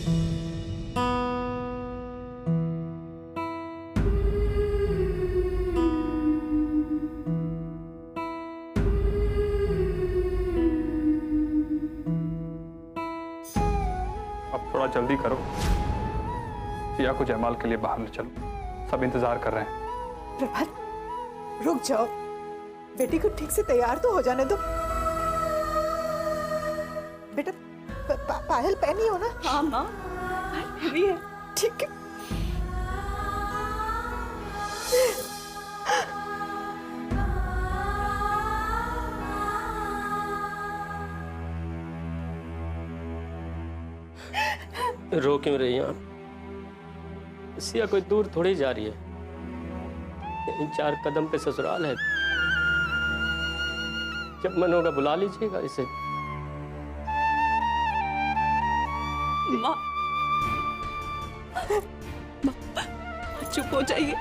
अब थोड़ा जल्दी करो, सिया को जयमाल के लिए बाहर ले चलो, सब इंतजार कर रहे हैं। प्रभात, रुक जाओ, बेटी को ठीक से तैयार तो हो जाने दो। बेटा पायल पहनी हो ना? हाँ माँ, पहनी है। ठीक है। रो क्यों रही हैं आप? सिया कोई दूर थोड़ी जा रही है, 4 कदम पे ससुराल है। जब मन होगा बुला लीजिएगा इसे। माँ, चुप हो जाइए।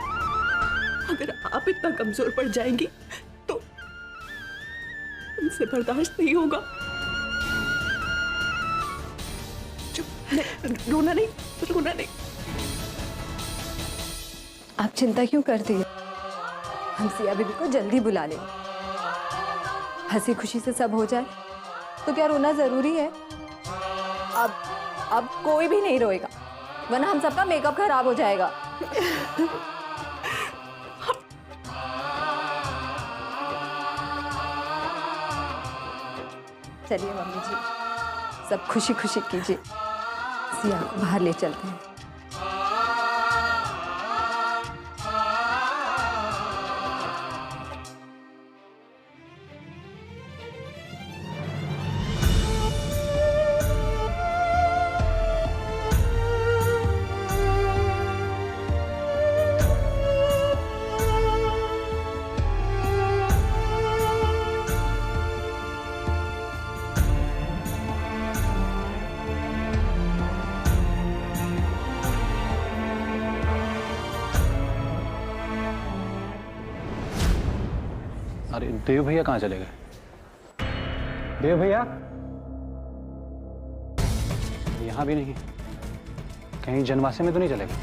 अगर आप इतना कमजोर पड़ जाएंगी तो उनसे बर्दाश्त नहीं होगा। चुप, रोना नहीं, रोना नहीं। आप चिंता क्यों करती हैं? हम सिया बीबी को जल्दी बुला लेंगे। हंसी खुशी से सब हो जाए तो क्या रोना जरूरी है? अब कोई भी नहीं रोएगा, वरना हम सबका मेकअप खराब हो जाएगा। चलिए मम्मी जी, सब खुशी खुशी कीजिए। सिया को बाहर ले चलते हैं। अरे देव भैया कहाँ चले गए? देव भैया यहाँ भी नहीं, कहीं जनवासे में तो नहीं चले गए?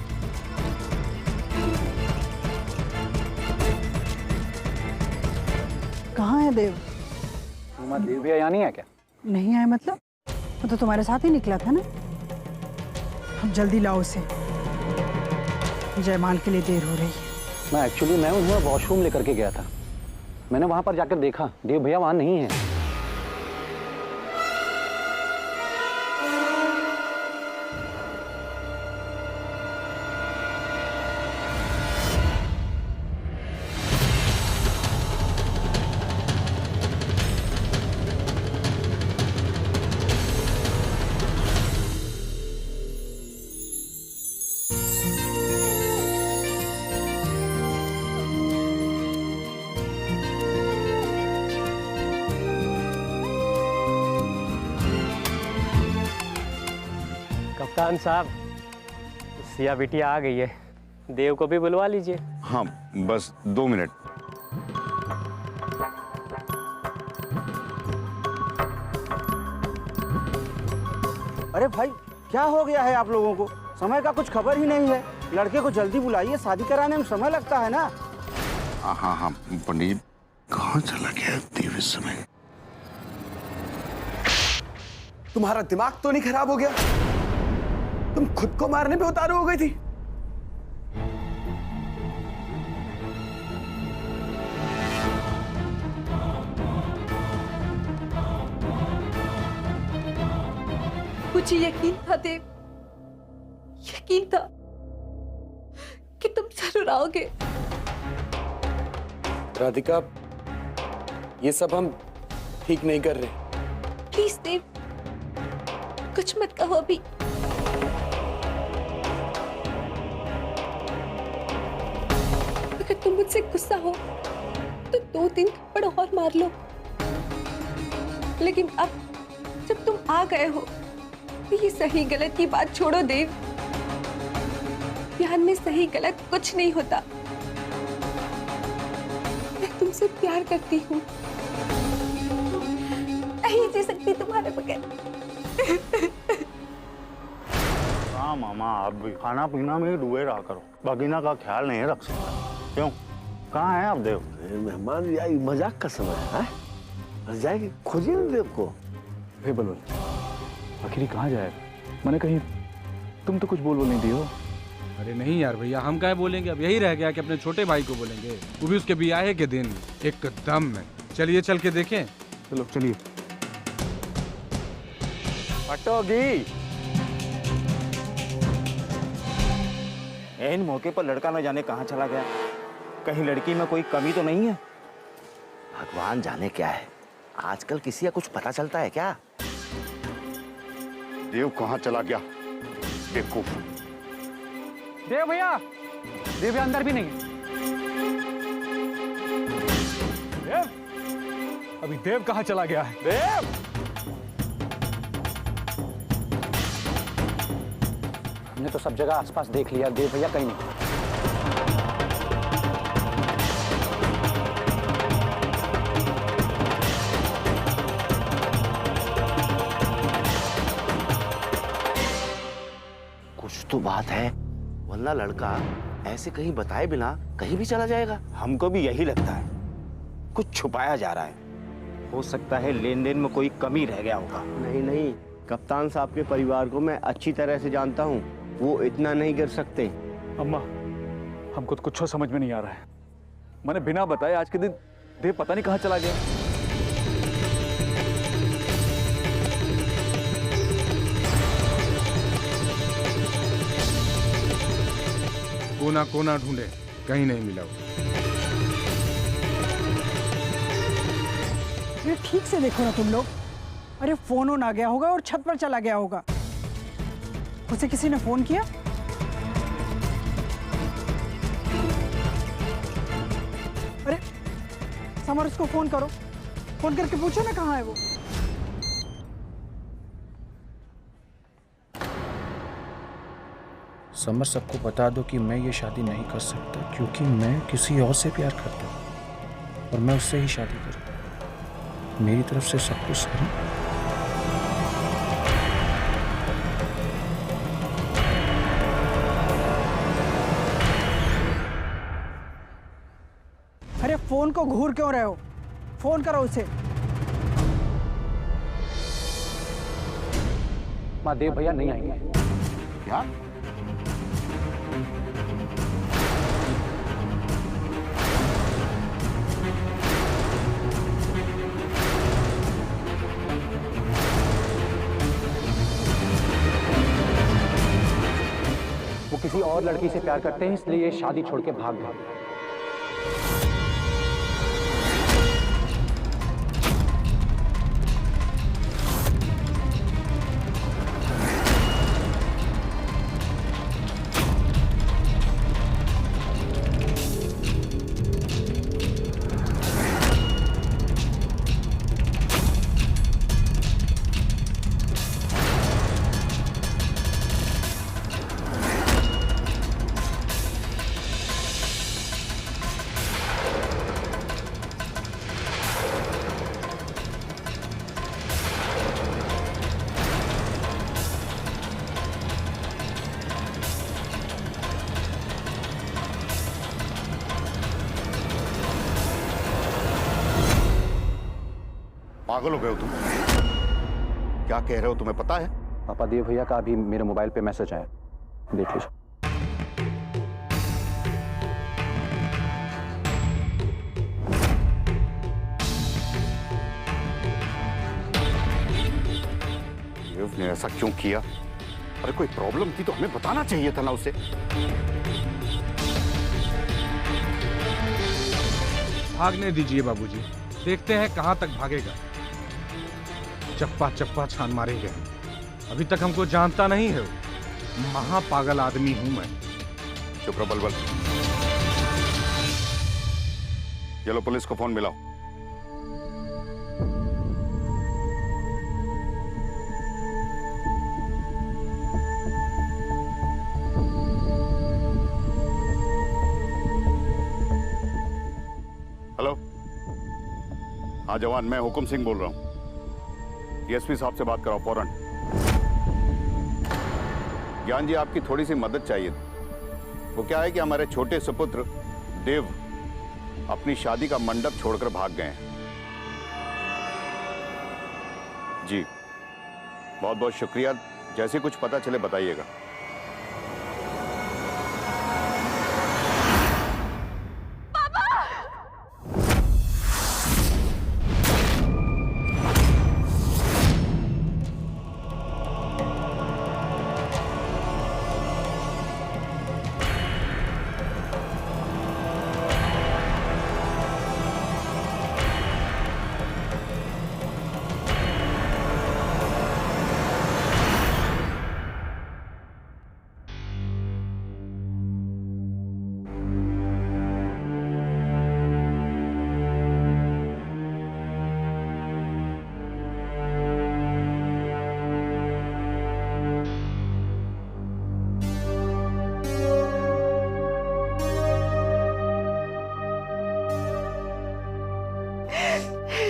कहाँ है देव? देव भैया यहाँ नहीं है क्या? नहीं आया मतलब? वो तो तुम्हारे साथ ही निकला था ना। अब जल्दी लाओ उसे, जयमाल के लिए देर हो रही है। मैं उन्हें वॉशरूम लेकर के गया था। मैंने वहां पर जाकर देखा, देव भैया वहां नहीं है। कप्तान साहब, सिया बिटिया आ गई है, देव को भी बुलवा लीजिए। हाँ, बस 2 मिनट। अरे भाई, क्या हो गया है आप लोगों को? समय का कुछ खबर ही नहीं है। लड़के को जल्दी बुलाइए, शादी कराने में समय लगता है ना। हाँ हाँ पंडित, कहाँ चला गया देव इस समय? तुम्हारा दिमाग तो नहीं खराब हो गया? तुम खुद को मारने पे उतारू हो गई थी। मुझे यकीन था देव, यकीन था कि तुम जरूर आओगे। राधिका, ये सब हम ठीक नहीं कर रहे। प्लीज देव, कुछ मत कहो अभी। अगर तुम मुझसे गुस्सा हो तो 2-3 थप्पड़ और मार लो, लेकिन अब जब तुम आ गए हो तो ये सही गलत की बात छोड़ो देव। प्यार में सही गलत कुछ नहीं होता। मैं तुमसे प्यार करती हूँ, नहीं जी सकती तुम्हारे बगैर। हाँ मामा, आप भी खाना पीना में ही डूबे रहा करो, भगीना का ख्याल नहीं रख सकता। क्यों, कहाँ है आप देव? मेहमान या मजाक का समय है, जाएगी खोजिए ना देव को। हे बलवल, आखिर कहाँ जाएगा? मैंने कहीं तुम तो कुछ बोल नहीं दिए हो। अरे नहीं यार भैया, हम क्या बोलेंगे, अब यही रह गया कि अपने छोटे भाई को बोलेंगे, वो भी उसके ब्याह के दिन एकदम में। चलिए चल के देखें। चलो चलिए। हटोगी। इन मौके पर लड़का न जाने कहाँ चला गया, कहीं लड़की में कोई कमी तो नहीं है? भगवान जाने क्या है, आजकल किसी का कुछ पता चलता है क्या? देव कहाँ चला गया? बेवकूफ। देव भैया, देव भैया अंदर भी नहीं। देव, अभी देव कहाँ चला गया है? देव! हमने तो सब जगह आसपास देख लिया, देव भैया कहीं नहीं। कुछ तो बात है, वरना लड़का ऐसे कहीं बताए बिना कहीं भी चला जाएगा। हमको भी यही लगता है, कुछ छुपाया जा रहा है। हो सकता है लेन देन में कोई कमी रह गया होगा। नहीं नहीं, कप्तान साहब के परिवार को मैं अच्छी तरह से जानता हूँ, वो इतना नहीं कर सकते। अम्मा, हमको तो कुछ समझ में नहीं आ रहा है। मैंने बिना बताए आज के दिन देव पता नहीं कहाँ चला गया। कोना कोना ढूंढे, कहीं नहीं मिला वो। ये ठीक से देखो ना तुम लोग। अरे फोन ऑन आ गया होगा और छत पर चला गया होगा। उसे किसी ने फोन किया? अरे समर, उसको फोन करो, फोन करके पूछो ना कहाँ है वो। समर, सबको बता दो कि मैं ये शादी नहीं कर सकता, क्योंकि मैं किसी और से प्यार करता हूँ और मैं उससे ही शादी करूँ। मेरी तरफ से सब कुछ सही। अरे फोन को घूर क्यों रहे हो? फोन करो उसे। माँ, देव भैया नहीं आएंगे। क्या? वो किसी और लड़की से प्यार करते हैं, इसलिए ये शादी छोड़ के भाग गए। पागल हो गए हो तुम? क्या कह रहे हो, तुम्हें पता है? पापा, देव भैया का अभी मेरे मोबाइल पे मैसेज आया, देख लीजिए। देव ने ऐसा क्यों किया? अरे कोई प्रॉब्लम थी तो हमें बताना चाहिए था ना उसे। भागने दीजिए बाबूजी, देखते हैं कहां तक भागेगा। चप्पा चप्पा छान मारेंगे। अभी तक हमको जानता नहीं है वो। महापागल आदमी हूं मैं। चुप रहो बलबल। चलो पुलिस को फोन मिलाओ। हेलो, हाँ जवान, मैं हुकुम सिंह बोल रहा हूँ। डीएसपी साहब से बात कराओ फौरन। ज्ञान जी, आपकी थोड़ी सी मदद चाहिए थी। वो क्या है कि हमारे छोटे सुपुत्र देव अपनी शादी का मंडप छोड़कर भाग गए हैं। जी, बहुत बहुत शुक्रिया। जैसे कुछ पता चले बताइएगा।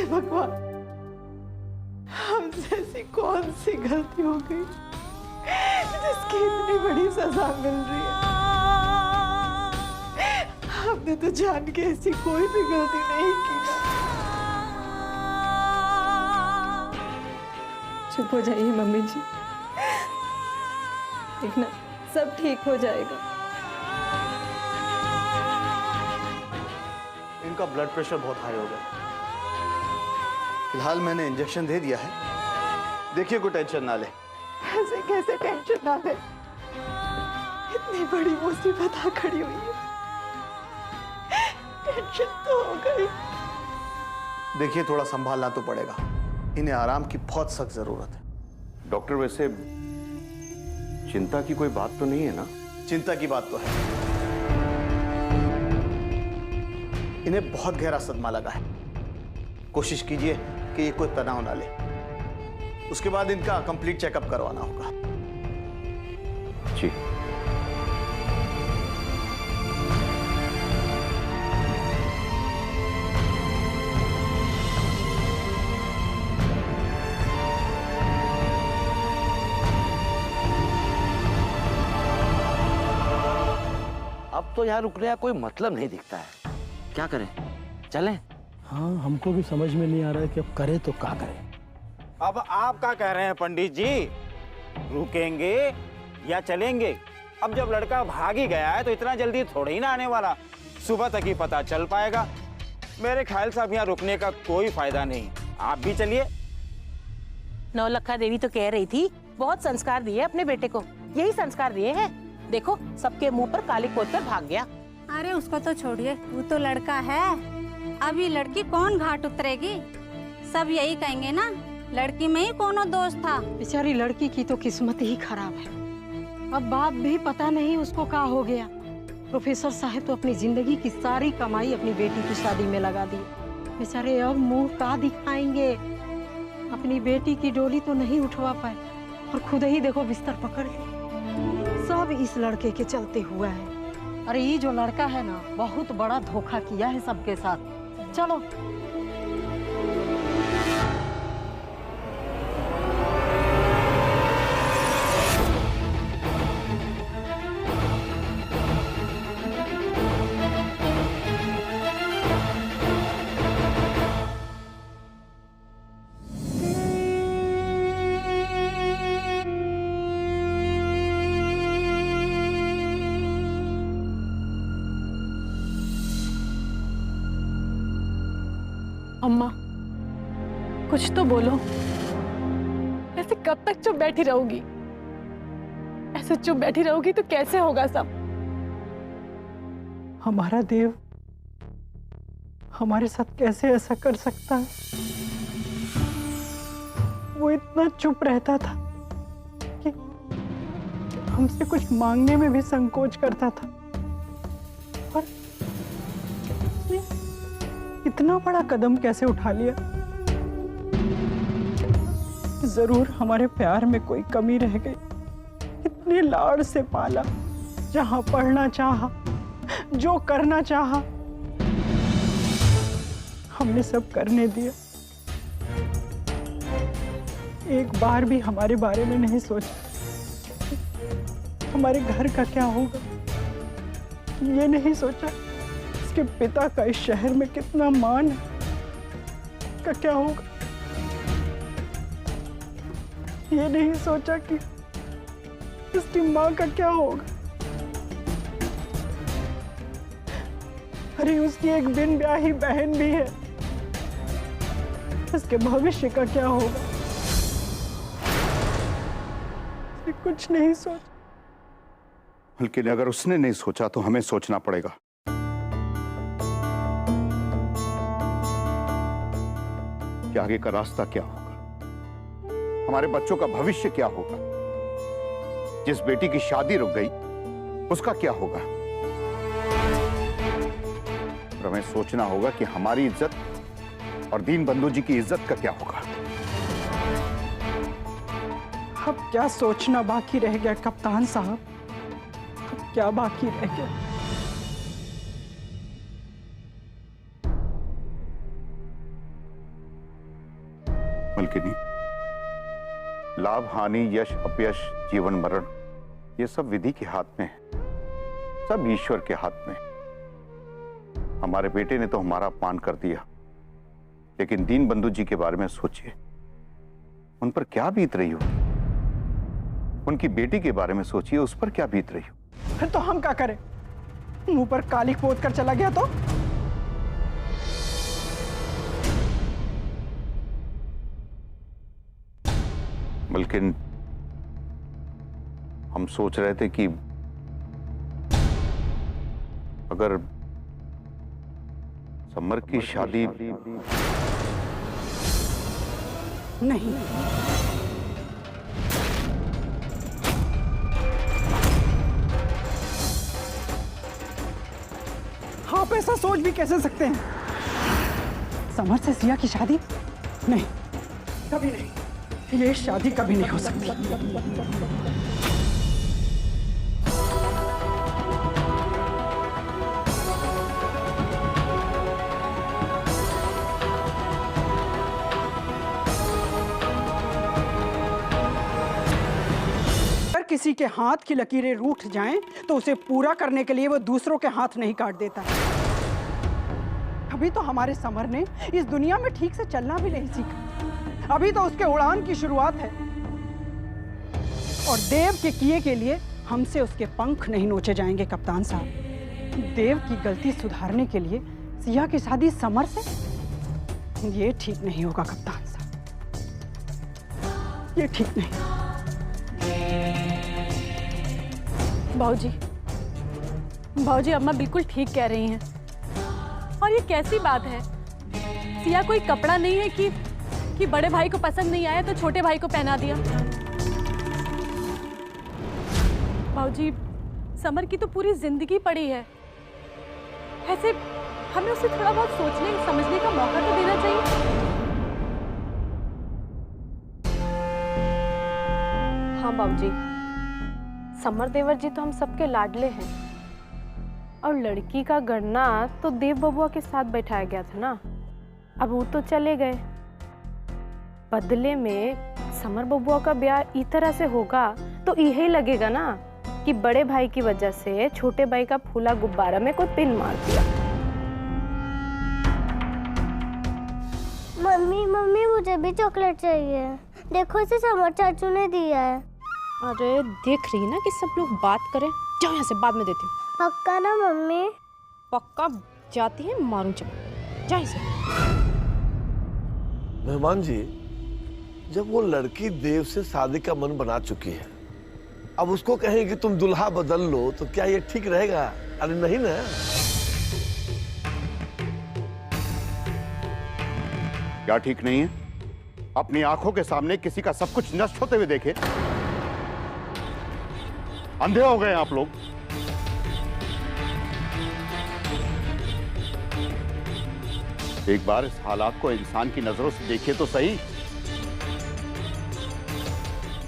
भगवान, हमसे ऐसी कौन सी गलती हो गई जिसकी इतनी बड़ी सजा मिल रही है? हमने तो जान के ऐसी कोई भी गलती नहीं की ना। चुप हो जाइए मम्मी जी, देखना सब ठीक हो जाएगा। इनका ब्लड प्रेशर बहुत हाई हो गया। फिलहाल मैंने इंजेक्शन दे दिया है, देखिए कोई टेंशन ना ले। ऐसे कैसे टेंशन ना ले? इतनी बड़ी मुसीबत आ खड़ी हुई है, टेंशन तो हो गई। देखिए थोड़ा संभालना तो पड़ेगा, इन्हें आराम की बहुत सख्त जरूरत है। डॉक्टर, वैसे चिंता की कोई बात तो नहीं है ना? चिंता की बात तो है, इन्हें बहुत गहरा सदमा लगा है। कोशिश कीजिए कि ये कोई तनाव ना ले। उसके बाद इनका कंप्लीट चेकअप करवाना होगा। जी। अब तो यहाँ रुकने का कोई मतलब नहीं दिखता है। क्या करें, चलें? हाँ, हमको भी समझ में नहीं आ रहा है कि अब करें तो क्या करें। अब आप क्या कह रहे हैं पंडित जी, रुकेंगे या चलेंगे? अब जब लड़का भाग ही गया है तो इतना जल्दी थोड़ी ना आने वाला, सुबह तक ही पता चल पाएगा। मेरे ख्याल से अब यहाँ रुकने का कोई फायदा नहीं, आप भी चलिए। नौलखा देवी तो कह रही थी बहुत संस्कार दिए अपने बेटे को, यही संस्कार दिए हैं। देखो सबके मुंह पर काली पोत कर भाग गया। अरे उसको तो छोड़िए, वो तो लड़का है, अभी लड़की कौन घाट उतरेगी? सब यही कहेंगे ना, लड़की में ही कोनो दोष था। बेचारी लड़की की तो किस्मत ही खराब है। अब बाप भी पता नहीं उसको क्या हो गया। प्रोफेसर साहब तो अपनी जिंदगी की सारी कमाई अपनी बेटी की शादी में लगा दी। बेचारे अब मुंह का दिखाएंगे? अपनी बेटी की डोली तो नहीं उठवा पाए और खुद ही देखो बिस्तर पकड़ ली। सब इस लड़के के चलते हुआ है। अरे ये जो लड़का है ना, बहुत बड़ा धोखा किया है सबके साथ। चलो अम्मा, कुछ तो बोलो। ऐसे कब तक चुप बैठी रहोगी? ऐसे चुप बैठी रहोगी तो कैसे होगा सब? हमारा देव हमारे साथ कैसे ऐसा कर सकता है? वो इतना चुप रहता था कि हमसे कुछ मांगने में भी संकोच करता था, और इतना बड़ा कदम कैसे उठा लिया? जरूर हमारे प्यार में कोई कमी रह गई। इतने लाड़ से पाला, जहां पढ़ना चाहा, जो करना चाहा, हमने सब करने दिया। एक बार भी हमारे बारे में नहीं सोचा हमारे घर का क्या होगा? ये नहीं सोचा इसके पिता का इस शहर में कितना मान है, का क्या होगा? ये नहीं सोचा कि इसकी माँ का क्या होगा? अरे उसकी एक बिन ब्याही बहन भी है, इसके भविष्य का क्या होगा? इसने कुछ नहीं सोचा। लेकिन अगर उसने नहीं सोचा तो हमें सोचना पड़ेगा। कि आगे का रास्ता क्या होगा, हमारे बच्चों का भविष्य क्या होगा, जिस बेटी की शादी रुक गई उसका क्या होगा। और हमें सोचना होगा कि हमारी इज्जत और दीन बंधु जी की इज्जत का क्या होगा। अब क्या सोचना बाकी रह गया कप्तान साहब? अब क्या बाकी रह गया? मलकिनी, लाभ हानि, यश अपयश, जीवन मरण, ये सब विधि के हाथ में है, सब ईश्वर के हाथ में। हमारे बेटे ने तो हमारा अपमान कर दिया, लेकिन दीन बंधु जी के बारे में सोचिए, उन पर क्या बीत रही होगी। उनकी बेटी के बारे में सोचिए, उस पर क्या बीत रही हो। फिर तो हम क्या करें? मुंह पर कालिक पोत कर चला गया तो? बल्कि हम सोच रहे थे कि अगर समर की शादी नहीं, आप ऐसा सोच भी कैसे सकते हैं? समर से सिया की शादी? नहीं, कभी नहीं। ये शादी कभी नहीं हो सकती। अगर किसी के हाथ की लकीरें रूठ जाएं, तो उसे पूरा करने के लिए वो दूसरों के हाथ नहीं काट देता। अभी तो हमारे समर ने इस दुनिया में ठीक से चलना भी नहीं सीखा। अभी तो उसके उड़ान की शुरुआत है, और देव के किए के लिए हमसे उसके पंख नहीं नोचे जाएंगे कप्तान साहब। देव की गलती सुधारने के लिए सिया की शादी समर से, ये ठीक नहीं होगा कप्तान साहब, ये ठीक नहीं। भाऊजी, भाऊजी, अम्मा बिल्कुल ठीक कह रही हैं। और ये कैसी बात है? सिया कोई कपड़ा नहीं है कि बड़े भाई को पसंद नहीं आया तो छोटे भाई को पहना दिया। भाऊजी, समर की तो पूरी जिंदगी पड़ी है, ऐसे हमें उसे थोड़ा बहुत सोचने समझने का मौका तो देना चाहिए। हाँ बाबूजी, समर देवर जी तो हम सबके लाडले हैं, और लड़की का गणना तो देव बबुआ के साथ बैठाया गया था ना। अब वो तो चले गए, बदले में समर बबुआ का ब्याह इस तरह से होगा तो यही लगेगा ना कि बड़े भाई की वजह से छोटे भाई का फूला गुब्बारा में कोई पिन मार दिया। मम्मी मम्मी, मुझे भी चॉकलेट चाहिए। देखो, इसे समर चाचू ने दिया है। अरे देख रही ना कि सब लोग बात करें। जाओ यहाँ से, बाद में देती हूँ। पक्का ना मम्मी? पक्का। जाती है, मारूं चल। जाए से। मेहमान जी, जब वो लड़की देव से शादी का मन बना चुकी है, अब उसको कहें कि तुम दुल्हा बदल लो, तो क्या ये ठीक रहेगा? अरे नहीं ना। क्या ठीक नहीं है? अपनी आंखों के सामने किसी का सब कुछ नष्ट होते हुए देखे। अंधे हो गए आप लोग। एक बार इस हालात को इंसान की नजरों से देखिए तो सही।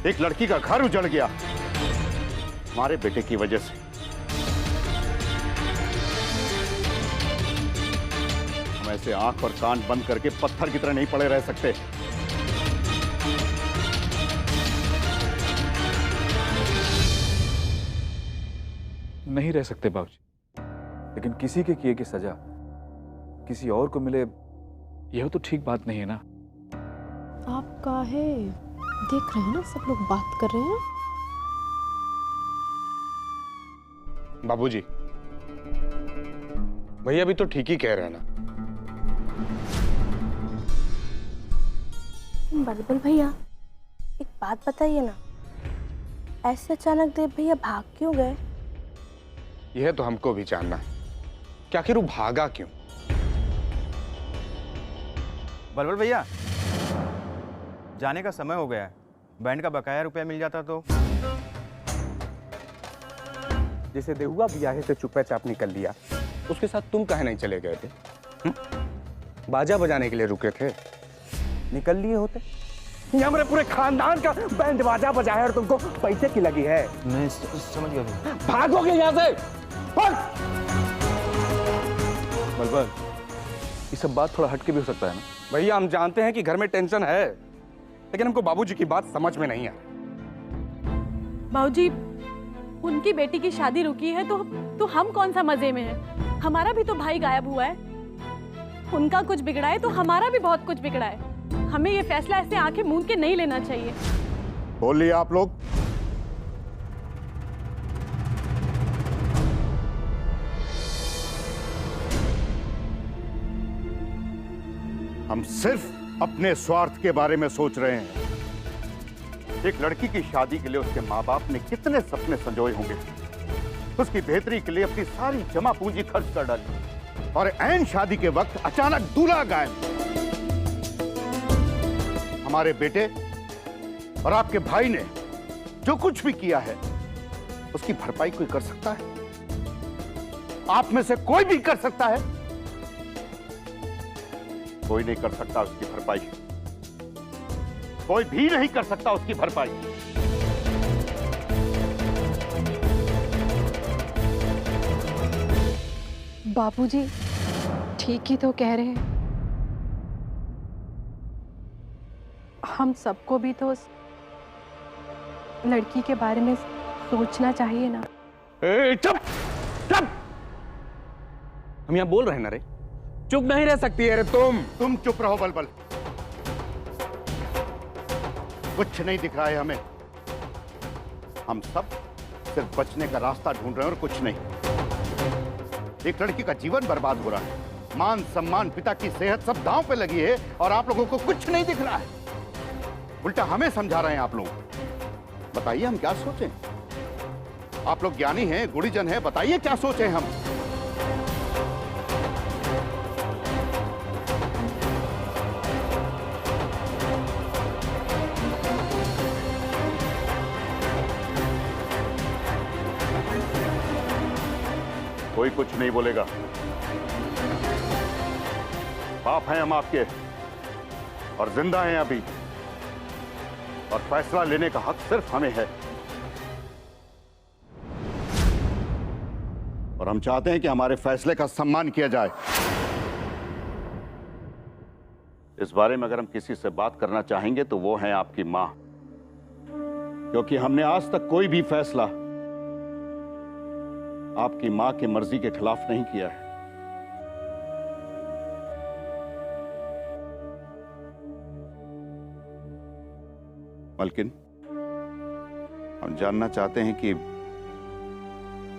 एक लड़की का घर उजड़ गया हमारे बेटे की वजह से। हम ऐसे आंख और कान बंद करके पत्थर की तरह नहीं पड़े रह सकते। नहीं रह सकते बाबूजी, लेकिन किसी के किए की सजा किसी और को मिले, यह तो ठीक बात नहीं है ना। आप काहे देख रहे हैं ना, सब लोग बात कर रहे हैं। बाबूजी, भैया भी तो ठीक ही कह रहे हैं ना। बलबल भैया, एक बात बताइए ना, ऐसे अचानक देव भैया भाग क्यों गए? यह तो हमको भी जानना है कि आखिर वो भागा क्यों। बलबल भैया, जाने का समय हो गया है। बैंड का बकाया रुपया मिल जाता तो। जैसे देहुआ ब्याहे से चुपे चाप निकल लिया, उसके साथ तुम काहे नहीं चले गए थे? बाजा बजाने के लिए रुके थे, निकल लिए होते। यहाँ मेरे पूरे खानदान का बैंड बाजा बजा है और तुमको पैसे की लगी है। मैं समझ गया। भागोगे यहाँ से, भाग! बलबल, ये सब बात थोड़ा हटके भी हो सकता है ना। भैया, हम जानते हैं कि घर में टेंशन है, लेकिन हमको बाबूजी की बात समझ में नहीं आ। बाबूजी, उनकी बेटी की शादी रुकी है तो हम कौन सा मजे में है? हमारा भी तो भाई गायब हुआ है। उनका कुछ बिगड़ा है तो हमारा भी बहुत कुछ बिगड़ा है। हमें ये फैसला ऐसे आंखें मूंद के नहीं लेना चाहिए। बोलिए आप लोग। हम सिर्फ अपने स्वार्थ के बारे में सोच रहे हैं। एक लड़की की शादी के लिए उसके माँ बाप ने कितने सपने संजोए होंगे। उसकी बेहतरी के लिए अपनी सारी जमा पूंजी खर्च कर डाली और ऐन शादी के वक्त अचानक दूल्हा गायब। हमारे बेटे और आपके भाई ने जो कुछ भी किया है उसकी भरपाई कोई कर सकता है? आप में से कोई भी कर सकता है? कोई नहीं कर सकता उसकी भरपाई। कोई भी नहीं कर सकता उसकी भरपाई। बापूजी ठीक ही तो कह रहे हैं। हम सबको भी तो उस लड़की के बारे में सोचना चाहिए ना। चुप चुप, हम यहाँ बोल रहे हैं ना रे, चुप नहीं रह सकती है रे तुम चुप रहो बलबल। कुछ नहीं दिख रहा है हमें। हम सब सिर्फ बचने का रास्ता ढूंढ रहे हैं और कुछ नहीं। एक लड़की का जीवन बर्बाद हो रहा है, मान सम्मान, पिता की सेहत सब दांव पे लगी है और आप लोगों को कुछ नहीं दिख रहा है। उल्टा हमें समझा रहे हैं आप लोग। बताइए हम क्या सोचें? आप लोग ज्ञानी हैं, गुणीजन हैं, बताइए क्या सोचें हम? कोई कुछ नहीं बोलेगा। बाप हैं हम आपके और जिंदा हैं अभी, और फैसला लेने का हक सिर्फ हमें है। और हम चाहते हैं कि हमारे फैसले का सम्मान किया जाए। इस बारे में अगर हम किसी से बात करना चाहेंगे तो वो है आपकी मां, क्योंकि हमने आज तक कोई भी फैसला आपकी मां की मर्जी के खिलाफ नहीं किया है। मलकिन, हम जानना चाहते हैं कि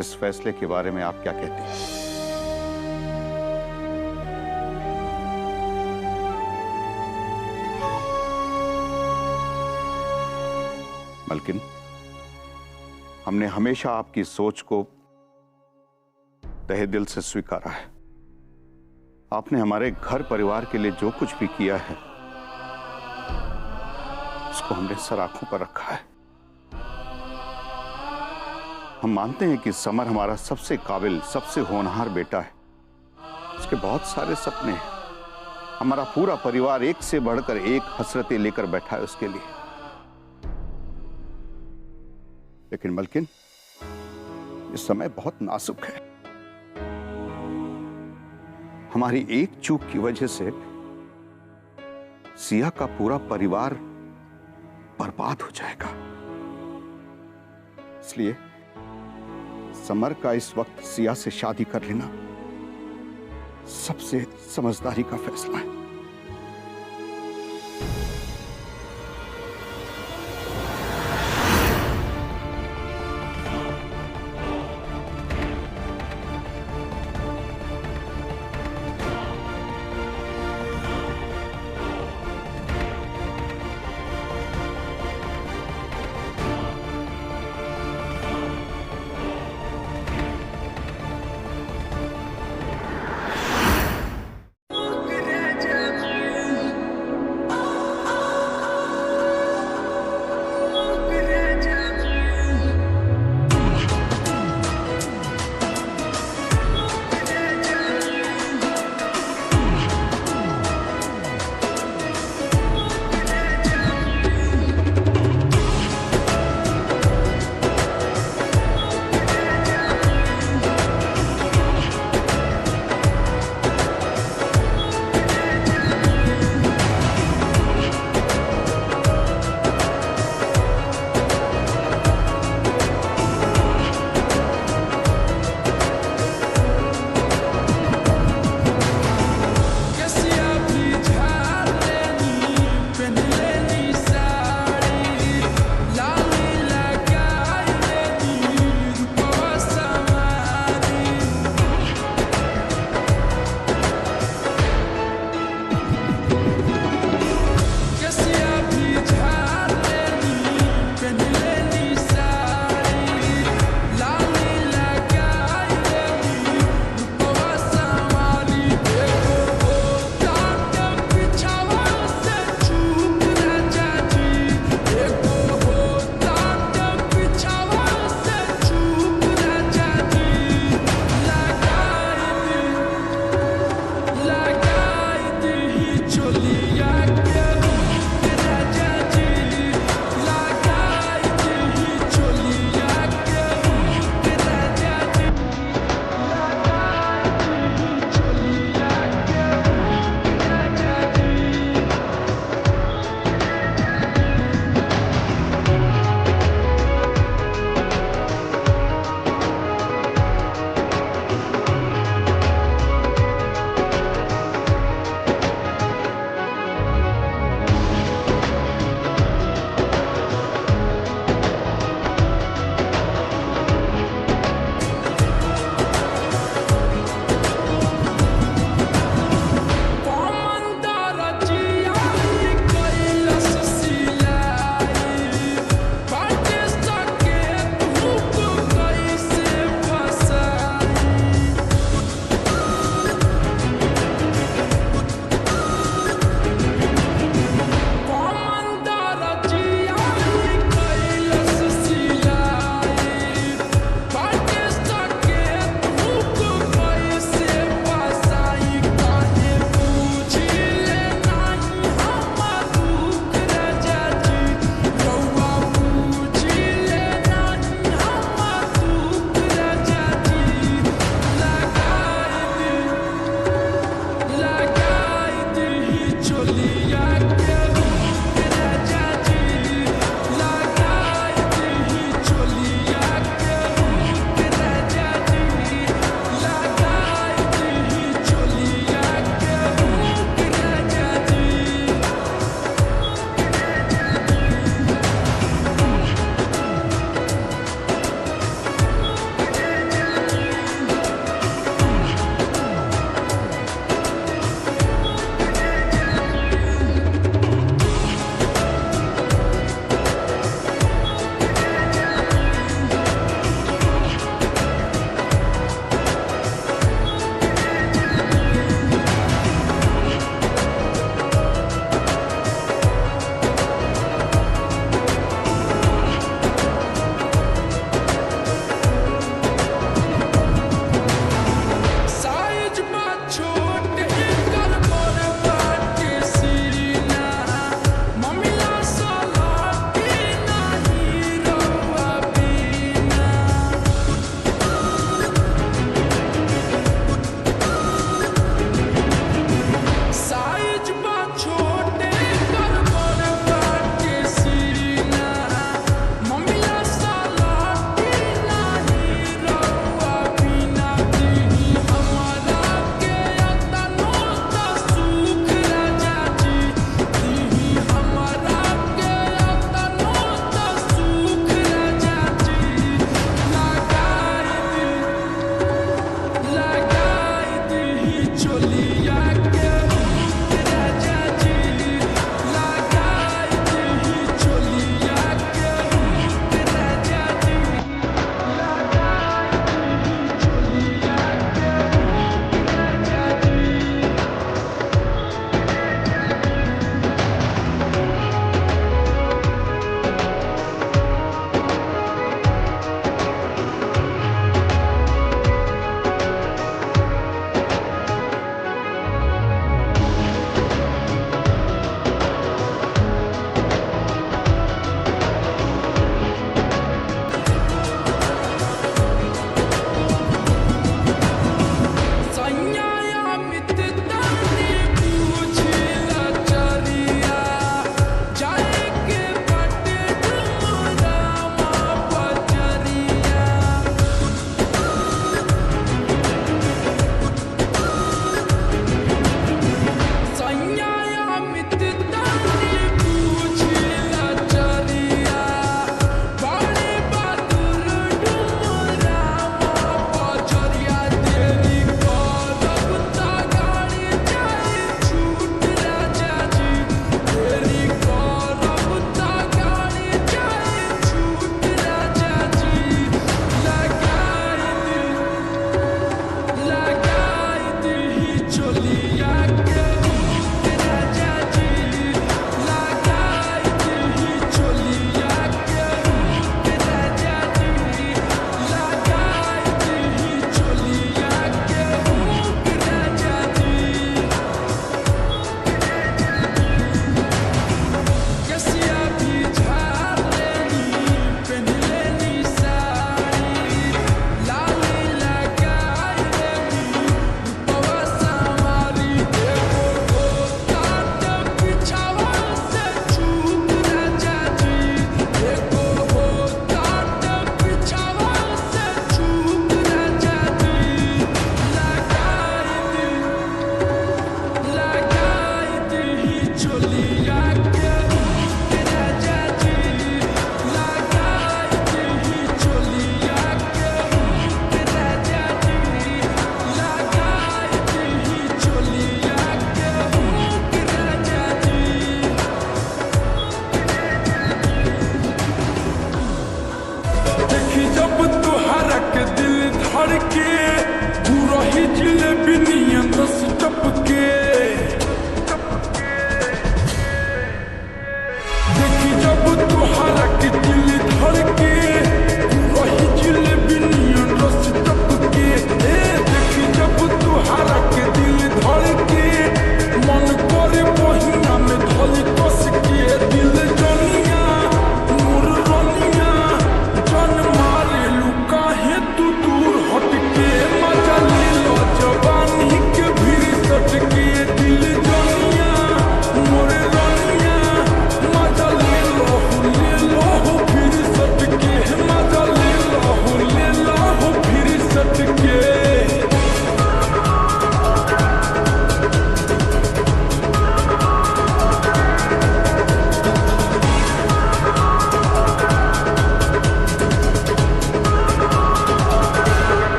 इस फैसले के बारे में आप क्या कहती हैं? मलकिन, हमने हमेशा आपकी सोच को तहे दिल से स्वीकारा है। आपने हमारे घर परिवार के लिए जो कुछ भी किया है उसको हमने सर आंखों पर रखा है। हम मानते हैं कि समर हमारा सबसे काबिल, सबसे होनहार बेटा है। उसके बहुत सारे सपने हैं। हमारा पूरा परिवार एक से बढ़कर एक हसरतें लेकर बैठा है उसके लिए। लेकिन मलकिन, इस समय बहुत नाजुक है। हमारी एक चूक की वजह से सिया का पूरा परिवार बर्बाद हो जाएगा। इसलिए समर का इस वक्त सिया से शादी कर लेना सबसे समझदारी का फैसला है। राजा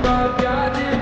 का प्यार